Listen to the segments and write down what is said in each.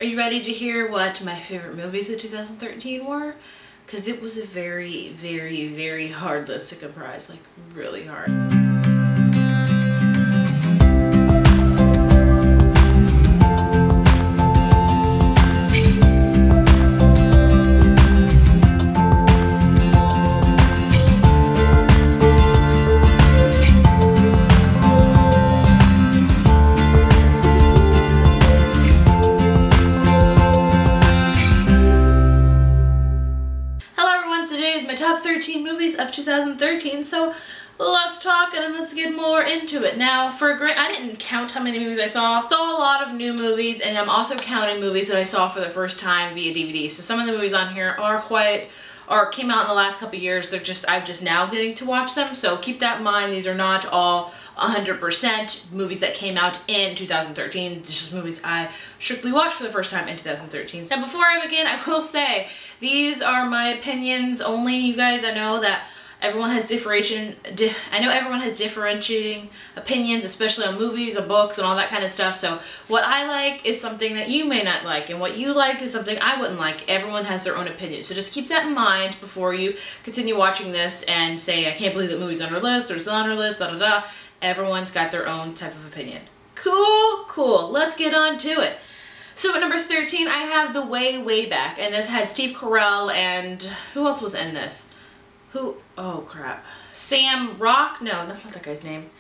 Are you ready to hear what my favorite movies of 2013 were? Because it was a very, very, very hard list to comprise, like really hard. Today is my top 13 movies of 2013, so let's talk and let's get more into it. Now, I didn't count how many movies I saw. Saw a lot of new movies, and I'm also counting movies that I saw for the first time via DVD. So some of the movies on here came out in the last couple years. I'm just now getting to watch them, so keep that in mind. These are not all 100% movies that came out in 2013. It's just movies I strictly watched for the first time in 2013. Now, before I begin, I will say these are my opinions only. You guys, I know that everyone has differentiating opinions, especially on movies and books and all that kind of stuff. So what I like is something that you may not like, and what you like is something I wouldn't like. Everyone has their own opinion. So just keep that in mind before you continue watching this and say, I can't believe that movie's on our list or it's not on our list, da da da. Everyone's got their own type of opinion. Cool, cool. Let's get on to it. So at number 13, I have The Way Back, and this had Steve Carell and who else was in this? Oh crap. Sam Rock? No, that's not that guy's name.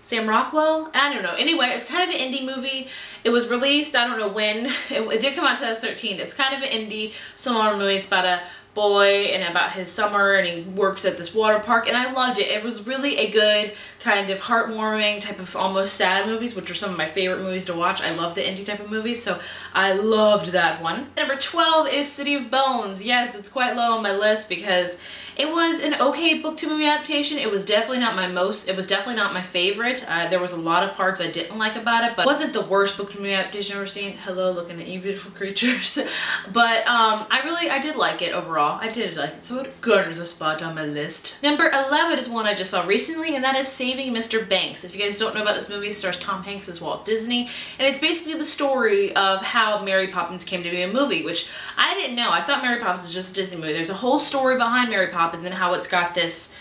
Sam Rockwell? I don't know. Anyway, it's kind of an indie movie. It was released, I don't know when. It did come out in 2013. It's kind of an indie, similar movie. It's about a boy and about his summer, and he works at this water park, and I loved it. It was really a good kind of heartwarming type of almost sad movies, which are some of my favorite movies to watch. I love the indie type of movies, so I loved that one. Number 12 is City of Bones. Yes, it's quite low on my list because it was an okay book to movie adaptation. It was definitely not my favorite. There was a lot of parts I didn't like about it, but it wasn't the worst book to movie adaptation I've ever seen. Hello, looking at you beautiful creatures. But I did like it overall. I did like it, so it garners a spot on my list. Number 11 is one I just saw recently, and that is Saving Mr. Banks. If you guys don't know about this movie, it stars Tom Hanks as Walt Disney, and it's basically the story of how Mary Poppins came to be a movie, which I didn't know. I thought Mary Poppins was just a Disney movie. There's a whole story behind Mary Poppins and how it's got this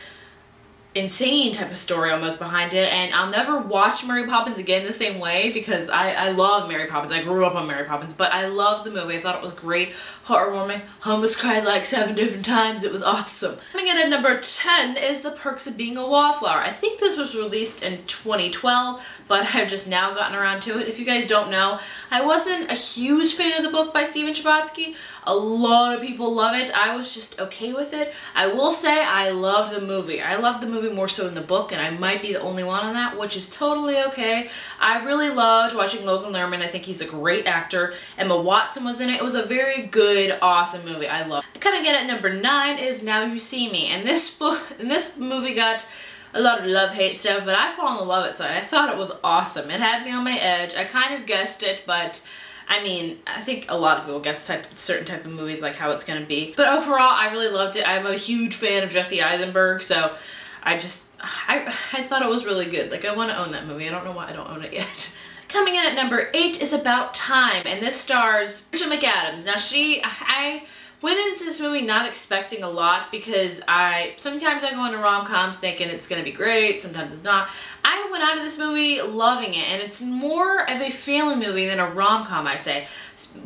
insane type of story almost behind it, and I'll never watch Mary Poppins again the same way because I love Mary Poppins. I grew up on Mary Poppins, but I loved the movie. I thought it was great, heartwarming. I almost cried like 7 different times. It was awesome. Coming in at number 10 is The Perks of Being a Wallflower. I think this was released in 2012, but I've just now gotten around to it. If you guys don't know, I wasn't a huge fan of the book by Stephen Chbosky. A lot of people love it. I was just okay with it. I will say I loved the movie. I loved the movie more so than the book, and I might be the only one on that, which is totally okay. I really loved watching Logan Lerman. I think he's a great actor. Emma Watson was in it. It was a very good, awesome movie. I loved it. Coming in at number 9 is Now You See Me, and this movie got a lot of love-hate stuff, but I fall on the love it side. I thought it was awesome. It had me on my edge. I kind of guessed it, but I mean, I think a lot of people guess certain type of movies, like how it's going to be. But overall, I really loved it. I'm a huge fan of Jesse Eisenberg, so I thought it was really good. Like, I want to own that movie. I don't know why I don't own it yet. Coming in at number 8 is About Time, and this stars Rachel McAdams. Now, I went into this movie not expecting a lot because sometimes I go into rom-coms thinking it's going to be great, sometimes it's not. I went out of this movie loving it, and it's more of a family movie than a rom-com, I say.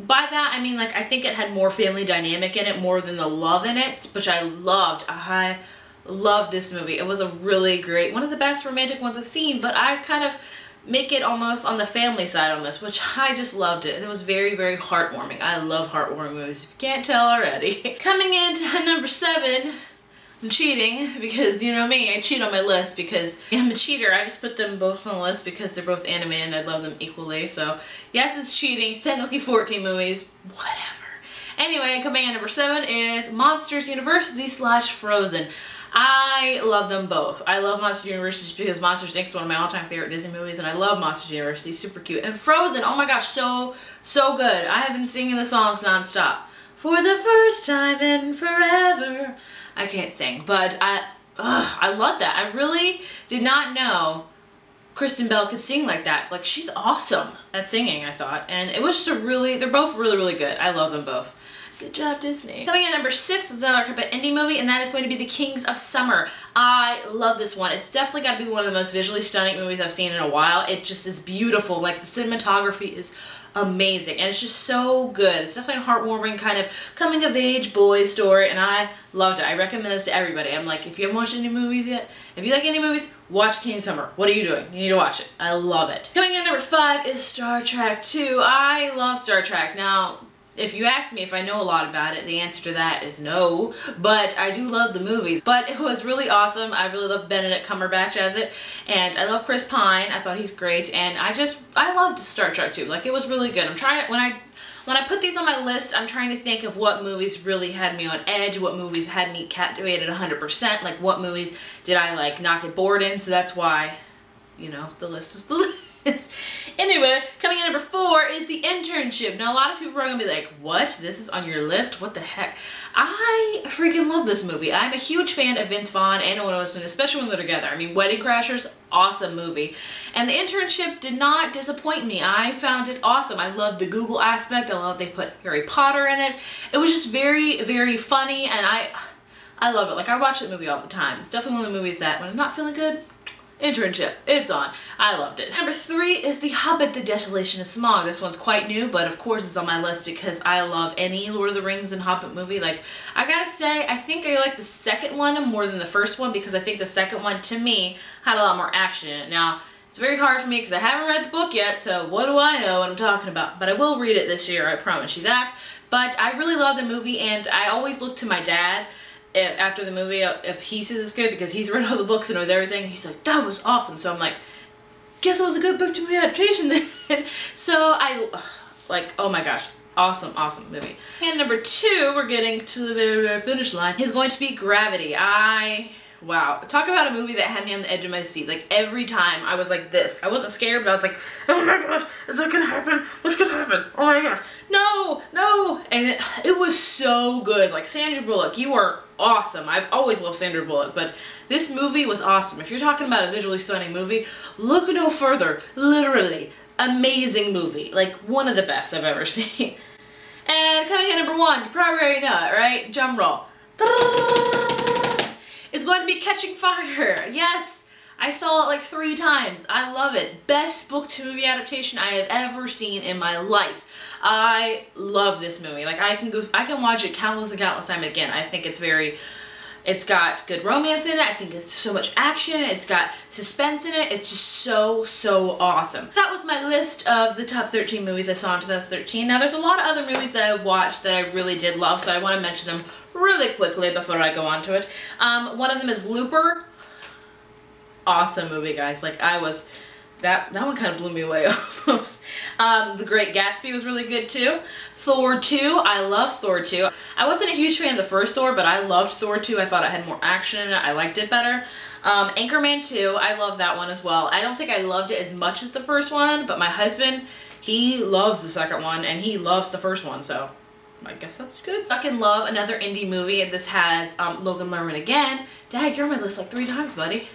By that, I mean, like, I think it had more family dynamic in it, more than the love in it, which I loved. I loved this movie. It was a really great, one of the best romantic ones I've seen, but I kind of make it almost on the family side almost, which I just loved it. It was very, very heartwarming. I love heartwarming movies, if you can't tell already. Coming in at number 7, I'm cheating because, you know me, I cheat on my list because I'm a cheater. I just put them both on the list because they're both anime and I love them equally. So yes, it's cheating. It's technically 14 movies. Whatever. Anyway, coming in at number 7 is Monsters University / Frozen. I love them both. I love Monsters University just because Monsters Inc. is one of my all-time favorite Disney movies, and I love Monsters University. Super cute. And Frozen, oh my gosh, so good. I have been singing the songs nonstop. For the first time in forever. I can't sing, but I love that. I really did not know Kristen Bell could sing like that. Like, she's awesome. at singing, I thought. And it was just they're both really, really good. I love them both. Good job, Disney. Coming in at number 6 is another type of indie movie, and that is going to be The Kings of Summer. I love this one. It's definitely got to be one of the most visually stunning movies I've seen in a while. It just is beautiful. Like, the cinematography is amazing, and it's just so good. It's definitely a heartwarming kind of coming-of-age boy story, and I loved it. I recommend this to everybody. I'm like, if you haven't watched any movies yet, if you like any movies, watch King of Summer. What are you doing? You need to watch it. I love it. Coming in at number 5 is Star Trek 2. I love Star Trek. Now, if you ask me if I know a lot about it, the answer to that is no, but I do love the movies. But it was really awesome. I really love Benedict Cumberbatch as it, and I love Chris Pine. I thought he's great, and I loved Star Trek 2. Like, it was really good. I'm trying to, when I put these on my list, I'm trying to think of what movies really had me on edge, what movies had me captivated 100%, like what movies did I like not get bored in, so that's why, you know, the list is the list. Anyway, coming in at number 4 is The Internship. Now, a lot of people are going to be like, what? This is on your list? What the heck? I freaking love this movie. I'm a huge fan of Vince Vaughn and Owen Wilson, especially when they're together. I mean, Wedding Crashers, awesome movie. And The Internship did not disappoint me. I found it awesome. I love the Google aspect. I love they put Harry Potter in it. It was just very, very funny, and I love it. Like, I watch that movie all the time. It's definitely one of the movies that when I'm not feeling good, Internship, it's on. I loved it. Number 3 is The Hobbit, The Desolation of Smaug. This one's quite new, but of course it's on my list because I love any Lord of the Rings and Hobbit movie. Like, I gotta say, I think I like the second one more than the first one because I think the second one, to me, had a lot more action in it. Now, it's very hard for me because I haven't read the book yet, so what do I know what I'm talking about? But I will read it this year, I promise you that. But I really love the movie, and I always look to my dad after the movie if he says it's good because he's read all the books and knows everything. He's like, that was awesome. So I'm like, guess it was a good book to movie adaptation then. So like, oh my gosh, awesome, awesome movie. And number 2, we're getting to the very, very finish line, is going to be Gravity. Wow, talk about a movie that had me on the edge of my seat. Like, every time I was like this. I wasn't scared, but I was like, oh my gosh, is that gonna happen? What's gonna happen? Oh my gosh, no, no. And it was so good. Like, Sandra Bullock, you are awesome. I've always loved Sandra Bullock, but this movie was awesome. If you're talking about a visually stunning movie, look no further. Literally, amazing movie. Like, one of the best I've ever seen. And coming in number 1, you probably already know it, right? Drum roll. It's going to be Catching Fire. Yes, I saw it like 3 times. I love it. Best book to movie adaptation I have ever seen in my life. I love this movie. Like, I can watch it countless and countless times again. I think it's got good romance in it. I think it's so much action. It's got suspense in it. It's just so, so awesome. That was my list of the top 13 movies I saw in 2013. Now, there's a lot of other movies that I watched that I really did love, so I want to mention them really quickly before I go on to it. One of them is Looper. Awesome movie, guys. Like, that one kind of blew me away almost. The Great Gatsby was really good too. Thor 2, I love Thor 2. I wasn't a huge fan of the first Thor, but I loved Thor 2. I thought it had more action in it. I liked it better. Anchorman 2, I love that one as well. I don't think I loved it as much as the first one, but my husband, he loves the second one, and he loves the first one, so I guess that's good. Stuck in Love, another indie movie, and this has Logan Lerman again. Dad, you're on my list like 3 times, buddy.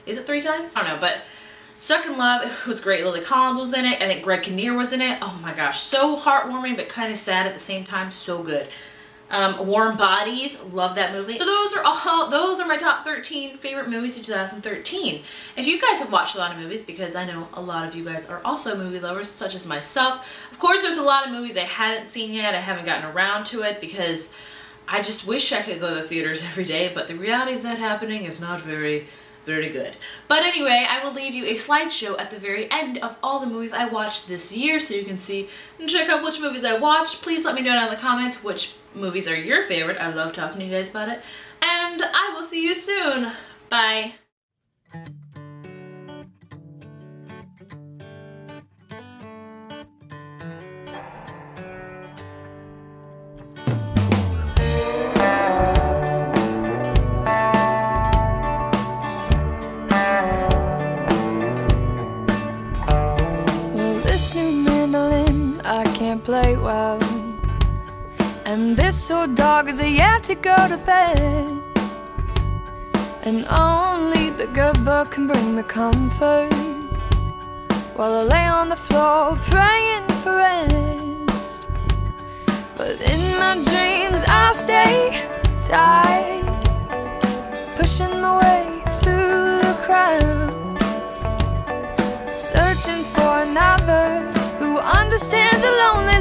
Is it 3 times? I don't know, but Stuck in Love, it was great. Lily Collins was in it. I think Greg Kinnear was in it. Oh my gosh, so heartwarming but kind of sad at the same time. So good. Warm Bodies, love that movie. So those are my top 13 favorite movies of 2013. If you guys have watched a lot of movies, because I know a lot of you guys are also movie lovers, such as myself. Of course, there's a lot of movies I haven't seen yet. I haven't gotten around to it because I just wish I could go to the theaters every day, but the reality of that happening is not very good. But anyway, I will leave you a slideshow at the very end of all the movies I watched this year so you can see and check out which movies I watched. Please let me know down in the comments which movies are your favorite. I love talking to you guys about it. And I will see you soon. Bye. Play well, and this old dog is yet to go to bed, and only the good book can bring me comfort. while I lay on the floor praying for rest. But in my dreams I stay tight, pushing my way through the crowd, searching for another who understands the lonely